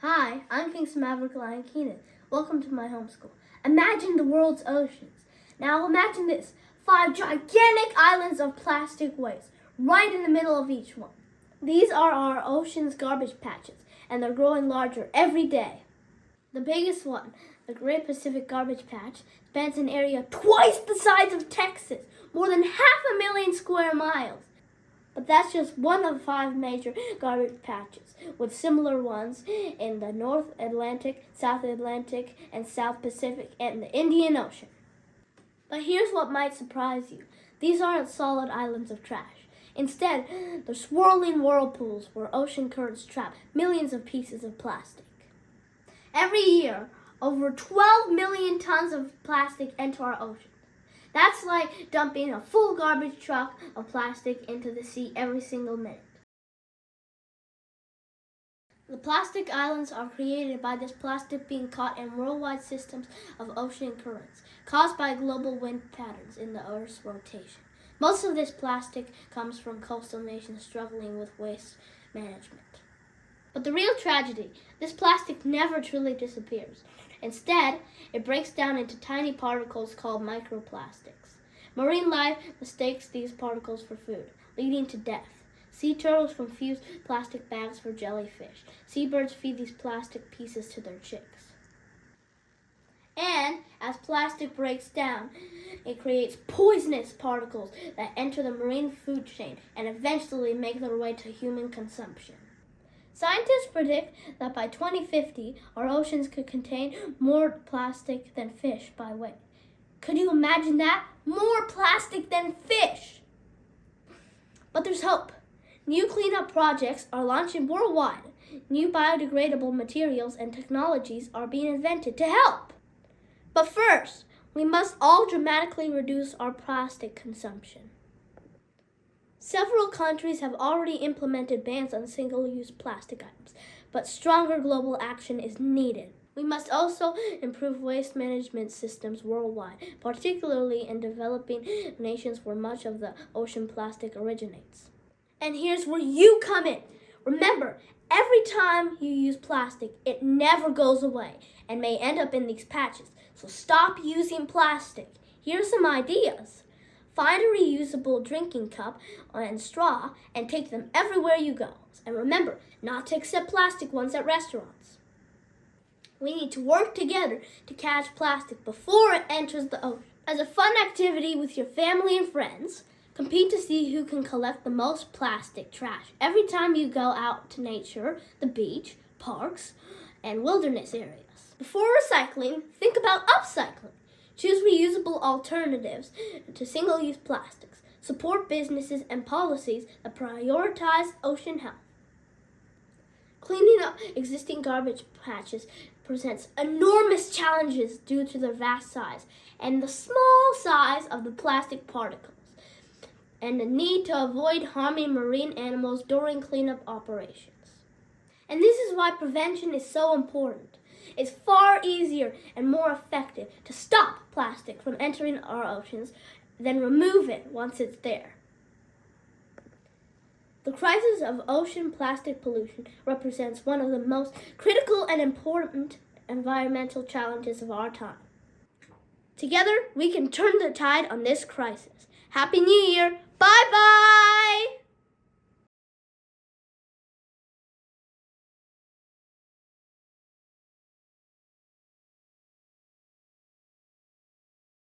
Hi, I'm King Maverick Lion Keenan. Welcome to my homeschool. Imagine the world's oceans. Now imagine this, 5 gigantic islands of plastic waste, right in the middle of each one. These are our ocean's garbage patches, and they're growing larger every day. The biggest one, the Great Pacific Garbage Patch, spans an area twice the size of Texas, more than 500,000 square miles. But that's just one of 5 major garbage patches, with similar ones in the North Atlantic, South Atlantic, and South Pacific, and the Indian Ocean. But here's what might surprise you. These aren't solid islands of trash. Instead, they're swirling whirlpools where ocean currents trap millions of pieces of plastic. Every year, over 12 million tons of plastic enter our ocean. That's like dumping a full garbage truck of plastic into the sea every single minute. The plastic islands are created by this plastic being caught in worldwide systems of ocean currents, caused by global wind patterns in the Earth's rotation. Most of this plastic comes from coastal nations struggling with waste management. But the real tragedy, this plastic never truly disappears. Instead, it breaks down into tiny particles called microplastics. Marine life mistakes these particles for food, leading to death. Sea turtles confuse plastic bags for jellyfish. Seabirds feed these plastic pieces to their chicks. And as plastic breaks down, it creates poisonous particles that enter the marine food chain and eventually make their way to human consumption. Scientists predict that by 2050, our oceans could contain more plastic than fish by weight. Could you imagine that? More plastic than fish! But there's hope. New cleanup projects are launching worldwide. New biodegradable materials and technologies are being invented to help. But first, we must all dramatically reduce our plastic consumption. Several countries have already implemented bans on single-use plastic items, but stronger global action is needed. We must also improve waste management systems worldwide, particularly in developing nations where much of the ocean plastic originates. And here's where you come in. Remember, every time you use plastic, it never goes away and may end up in these patches. So stop using plastic. Here are some ideas. Find a reusable drinking cup and straw and take them everywhere you go. And remember, not to accept plastic ones at restaurants. We need to work together to catch plastic before it enters the ocean. As a fun activity with your family and friends, compete to see who can collect the most plastic trash every time you go out to nature, the beach, parks, and wilderness areas. Before recycling, think about upcycling. Choose reusable alternatives to single-use plastics. Support businesses and policies that prioritize ocean health. Cleaning up existing garbage patches presents enormous challenges due to their vast size and the small size of the plastic particles, and the need to avoid harming marine animals during cleanup operations. And this is why prevention is so important. It's far easier and more effective to stop plastic from entering our oceans than remove it once it's there. The crisis of ocean plastic pollution represents one of the most critical and important environmental challenges of our time. Together, we can turn the tide on this crisis. Happy New Year! Bye-bye!